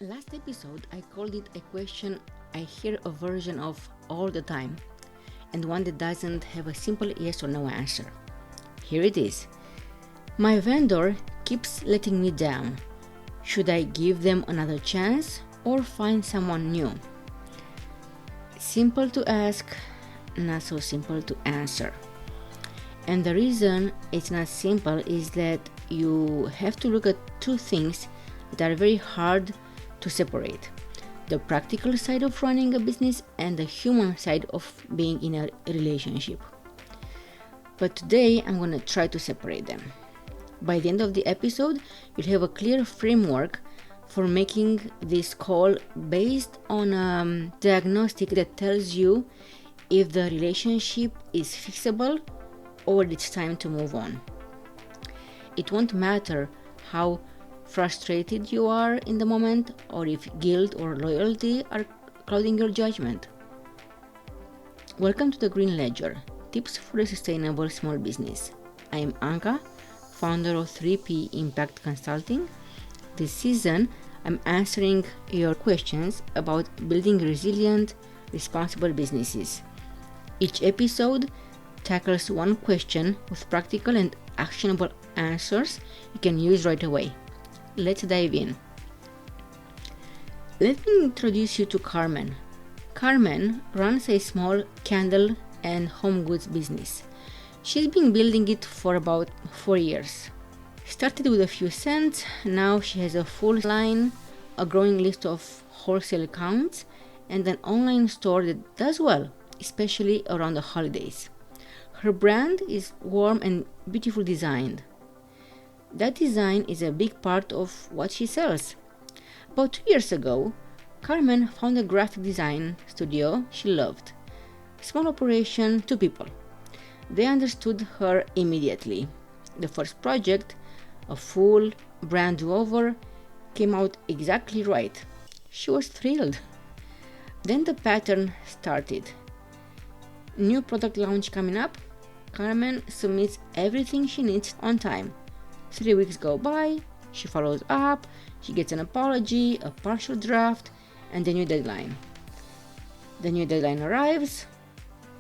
Last episode, I called it a question I hear a version of all the time, and one that doesn't have a simple yes or no answer. Here it is. My vendor keeps letting me down. Should I give them another chance or find someone new? Simple to ask, not so simple to answer. And the reason it's not simple is that you have to look at two things that are very hard to separate: the practical side of running a business and the human side of being in a relationship. But today I'm going to try to separate them. By the end of the episode, you'll have a clear framework for making this call based on a diagnostic that tells you if the relationship is fixable or it's time to move on. It won't matter how frustrated you are in the moment, or if guilt or loyalty are clouding your judgment. Welcome to the Green Ledger, tips for a sustainable small business. I am Anka, founder of 3P Impact Consulting. This season, I'm answering your questions about building resilient, responsible businesses. Each episode tackles one question with practical and actionable answers you can use right away. Let's dive in. Let me introduce you to Carmen. Carmen runs a small candle and home goods business. She's been building it for about 4 years. Started with a few cents, now she has a full line, a growing list of wholesale accounts, and an online store that does well, especially around the holidays. Her brand is warm and beautifully designed. That design is a big part of what she sells. About 2 years ago, Carmen found a graphic design studio she loved. Small operation, 2 people. They understood her immediately. The first project, a full brand do-over, came out exactly right. She was thrilled. Then the pattern started. New product launch coming up, Carmen submits everything she needs on time. 3 weeks go by, she follows up, she gets an apology, a partial draft, and a new deadline. The new deadline arrives,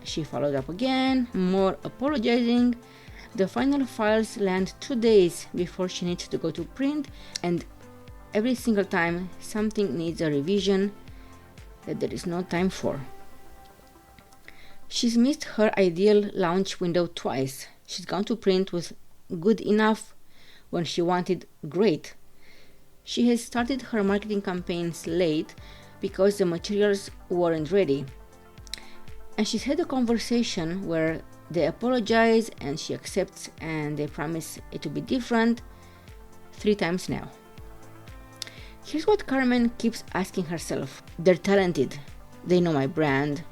she follows up again, more apologizing. The final files land 2 days before she needs to go to print, and every single time something needs a revision that there is no time for. She's missed her ideal launch window twice. She's gone to print with good enough when she wanted great. She has started her marketing campaigns late because the materials weren't ready. And she's had a conversation where they apologize and she accepts and they promise it to be different 3 times now. Here's what Carmen keeps asking herself. They're talented. They know my brand.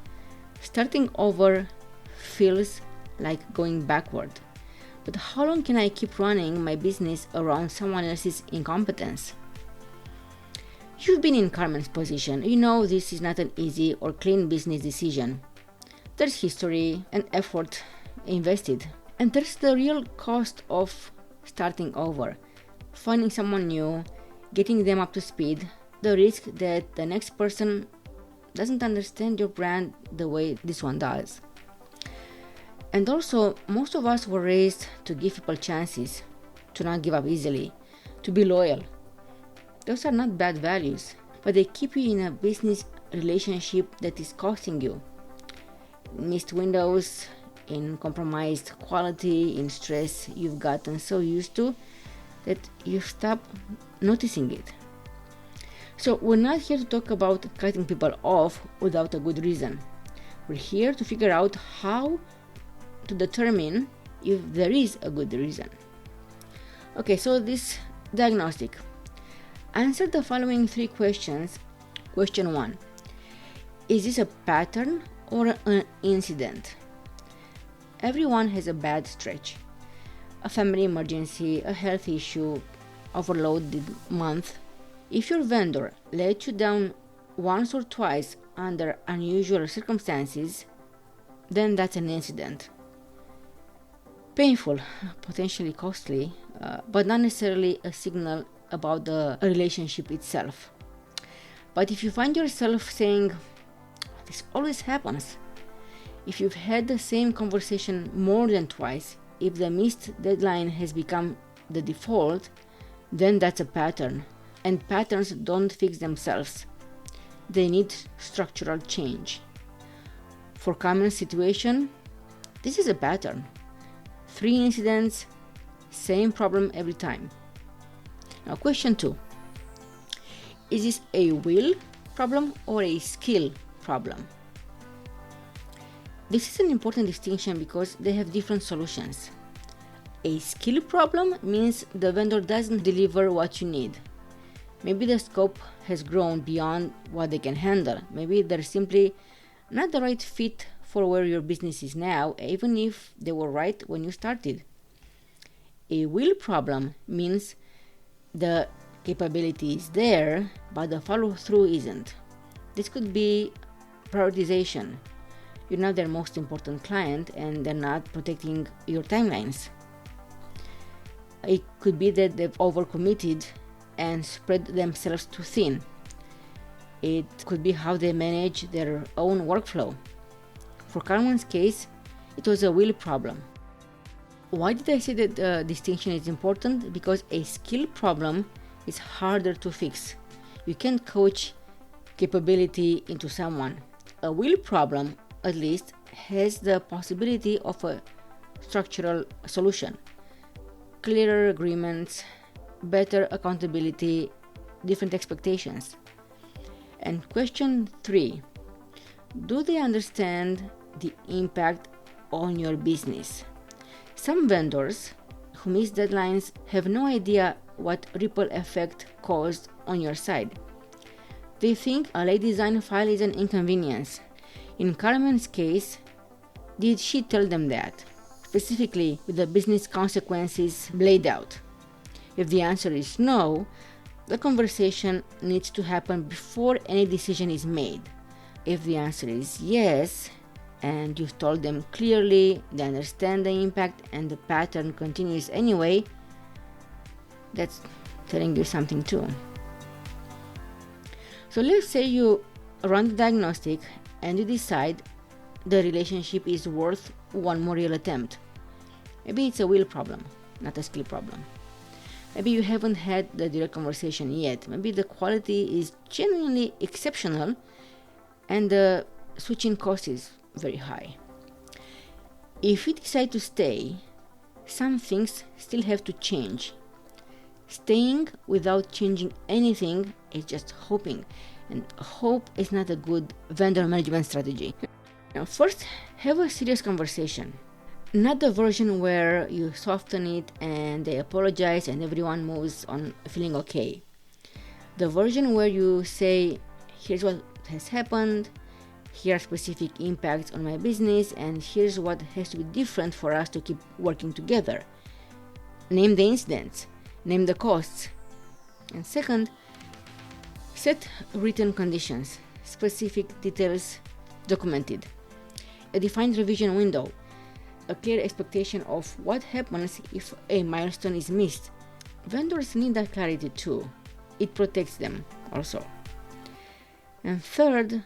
Starting over feels like going backward. But how long can I keep running my business around someone else's incompetence? You've been in Carmen's position. You know this is not an easy or clean business decision. There's history and effort invested. And there's the real cost of starting over. Finding someone new, getting them up to speed, the risk that the next person doesn't understand your brand the way this one does. And also, most of us were raised to give people chances, to not give up easily, to be loyal. Those are not bad values, but they keep you in a business relationship that is costing you. Missed windows, in compromised quality, in stress you've gotten so used to that you stop noticing it. So we're not here to talk about cutting people off without a good reason. We're here to figure out how to determine if there is a good reason. Okay, so this diagnostic. Answer the following 3 questions. Question 1. Is this a pattern or an incident? Everyone has a bad stretch. A family emergency, a health issue, overloaded month. If your vendor let you down once or twice under unusual circumstances, then that's an incident. Painful, potentially costly, but not necessarily a signal about the relationship itself. But if you find yourself saying, this always happens, if you've had the same conversation more than twice, if the missed deadline has become the default, then that's a pattern. And patterns don't fix themselves. They need structural change. For common situation, this is a pattern. 3 incidents, same problem every time. Now, question 2. Is this a will problem or a skill problem? This is an important distinction because they have different solutions. A skill problem means the vendor doesn't deliver what you need. Maybe the scope has grown beyond what they can handle. Maybe they're simply not the right fit for where your business is now, even if they were right when you started. A will problem means the capability is there, but the follow-through isn't. This could be prioritization. You're not their most important client and they're not protecting your timelines. It could be that they've overcommitted and spread themselves too thin. It could be how they manage their own workflow. For Carmen's case, it was a will problem. Why did I say that the distinction is important? Because a skill problem is harder to fix. You can't coach capability into someone. A will problem, at least, has the possibility of a structural solution. Clearer agreements, better accountability, different expectations. And question 3, do they understand the impact on your business? Some vendors who miss deadlines have no idea what ripple effect caused on your side. They think a late design file is an inconvenience. In Carmen's case, did she tell them that? Specifically with the business consequences laid out? If the answer is no, the conversation needs to happen before any decision is made. If the answer is yes, and you've told them clearly, they understand the impact and the pattern continues anyway, that's telling you something too. So let's say you run the diagnostic and you decide the relationship is worth one more real attempt. Maybe it's a will problem, not a skill problem. Maybe you haven't had the direct conversation yet. Maybe the quality is genuinely exceptional and the switching cost is very high. If you decide to stay, some things still have to change. Staying without changing anything is just hoping, and hope is not a good vendor management strategy. Now, first, have a serious conversation. Not the version where you soften it and they apologize and everyone moves on feeling okay. The version where you say, here's what has happened, here are specific impacts on my business, and here's what has to be different for us to keep working together. Name the incidents, name the costs. And second, set written conditions, specific details documented. A defined revision window, a clear expectation of what happens if a milestone is missed. Vendors need that clarity too. It protects them also. And third,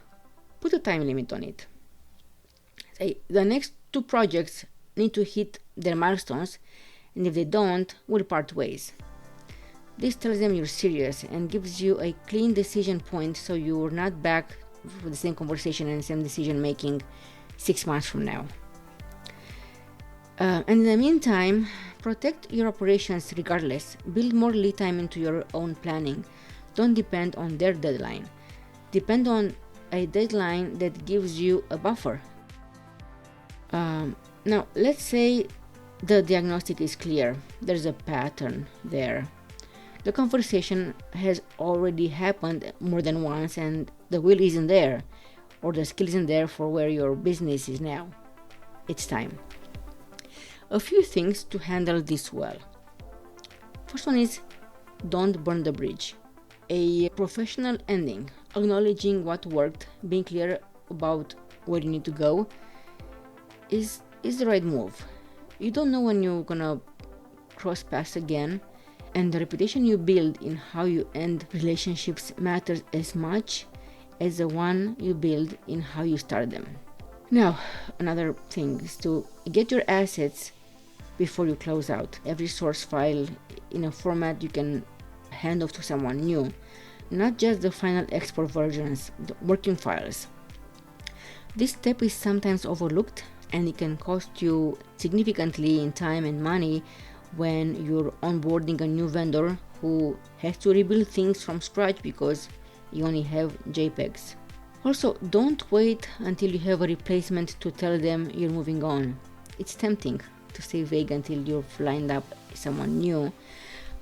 put a time limit on it. Say, the next 2 projects need to hit their milestones, and if they don't, we'll part ways. This tells them you're serious and gives you a clean decision point so you're not back for the same conversation and same decision making 6 months from now. And in the meantime, protect your operations regardless. Build more lead time into your own planning. Don't depend on their deadline. Depend on a deadline that gives you a buffer. Now, let's say the diagnostic is clear. There's a pattern there. The conversation has already happened more than once and the will isn't there, or the skill isn't there for where your business is now. It's time. A few things to handle this well. First one is, don't burn the bridge. A professional ending, acknowledging what worked, being clear about where you need to go, is the right move. You don't know when you're gonna cross paths again, And the reputation you build in how you end relationships matters as much as the one you build in how you start them. Now, another thing is to get your assets before you close out. Every source file in a format you can hand off to someone new, not just the final export versions, the working files. This step is sometimes overlooked, and it can cost you significantly in time and money when you're onboarding a new vendor who has to rebuild things from scratch because you only have JPEGs. Also, don't wait until you have a replacement to tell them you're moving on. It's tempting to stay vague until you've lined up someone new,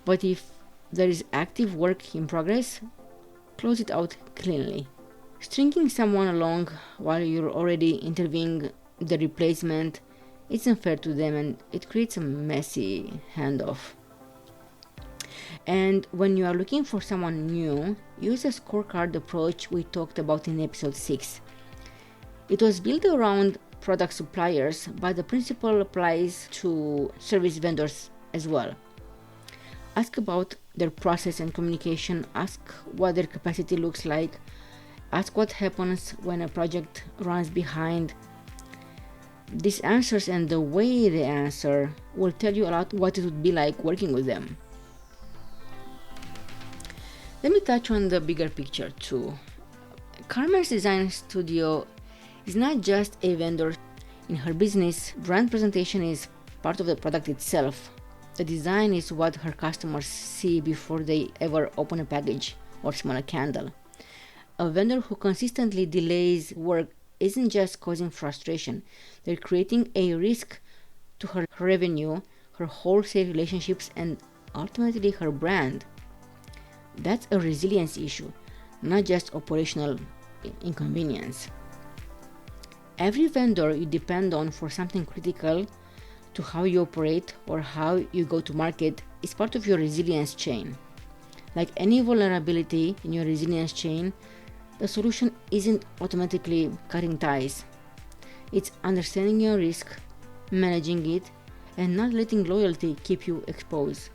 but if there is active work in progress, close it out cleanly. Stringing someone along while you're already interviewing the replacement isn't fair to them, and it creates a messy handoff. And when you are looking for someone new, use a scorecard approach we talked about in episode 6. It was built around product suppliers, but the principle applies to service vendors as well. Ask about their process and communication, ask what their capacity looks like, ask what happens when a project runs behind. These answers and the way they answer will tell you a lot what it would be like working with them. Let me touch on the bigger picture too. Carmen's design studio is not just a vendor. In her business, brand presentation is part of the product itself. The design is what her customers see before they ever open a package or smell a candle. A vendor who consistently delays work isn't just causing frustration, they're creating a risk to her revenue, her wholesale relationships, and ultimately her brand. That's a resilience issue, not just operational inconvenience. Every vendor you depend on for something critical to how you operate or how you go to market is part of your resilience chain. Like any vulnerability in your resilience chain, the solution isn't automatically cutting ties. It's understanding your risk, managing it, and not letting loyalty keep you exposed.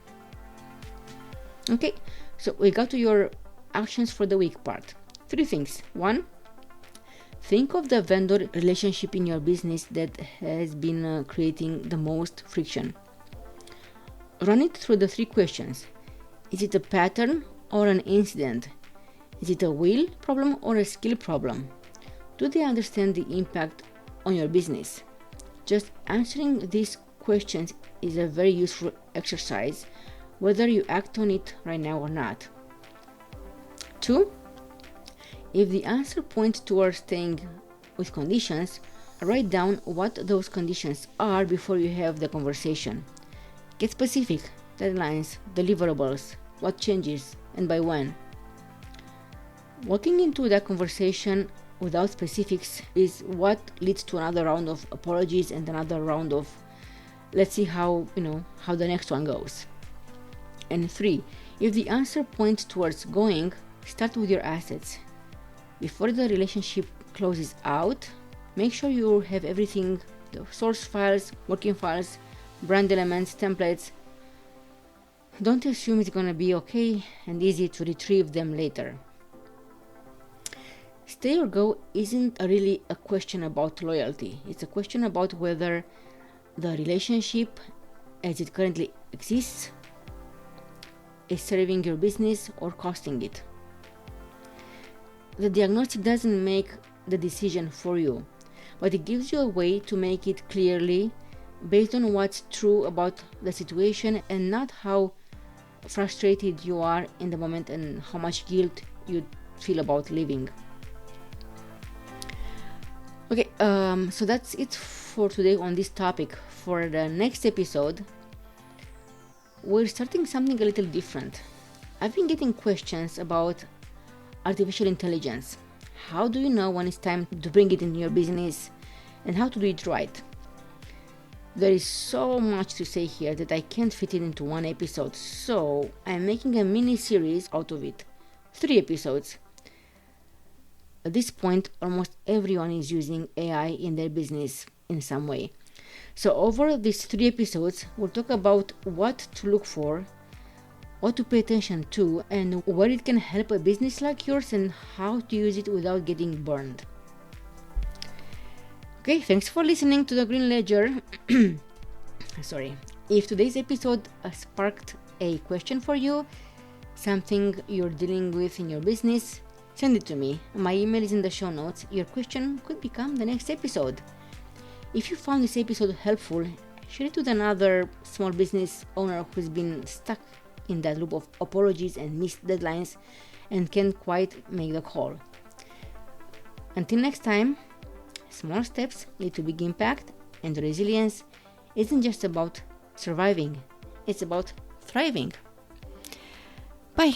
Okay, so we got to your actions for the week part. 3 things. 1. Think of the vendor relationship in your business that has been creating the most friction. Run it through the 3 questions. Is it a pattern or an incident? Is it a will problem or a skill problem? Do they understand the impact on your business? Just answering these questions is a very useful exercise, whether you act on it right now or not. 2. If the answer points towards staying with conditions, write down what those conditions are before you have the conversation. Get specific, deadlines, deliverables, what changes, and by when. Walking into that conversation without specifics is what leads to another round of apologies and another round of let's see how the next one goes. And 3, if the answer points towards going, start with your assets. Before the relationship closes out, make sure you have everything, the source files, working files, brand elements, templates. Don't assume it's gonna be okay and easy to retrieve them later. Stay or go isn't really a question about loyalty. It's a question about whether the relationship as it currently exists is serving your business or costing it. The diagnostic doesn't make the decision for you, but it gives you a way to make it clearly based on what's true about the situation and not how frustrated you are in the moment and how much guilt you feel about leaving. Okay, so that's it for today on this topic. For the next episode, we're starting something a little different. I've been getting questions about artificial intelligence. How do you know when it's time to bring it in your business and how to do it right? There is so much to say here that I can't fit it into one episode, so I'm making a mini series out of it. 3 episodes. At this point, almost everyone is using AI in their business in some way. So over these 3 episodes, we'll talk about what to look for, what to pay attention to, and where it can help a business like yours, and how to use it without getting burned. Okay, thanks for listening to the Green Ledger. Sorry. If today's episode sparked a question for you, something you're dealing with in your business, send it to me. My email is in the show notes. Your question could become the next episode. If you found this episode helpful, share it with another small business owner who's been stuck in that loop of apologies and missed deadlines and can't quite make the call. Until next time, small steps lead to big impact, and resilience isn't just about surviving, it's about thriving. Bye.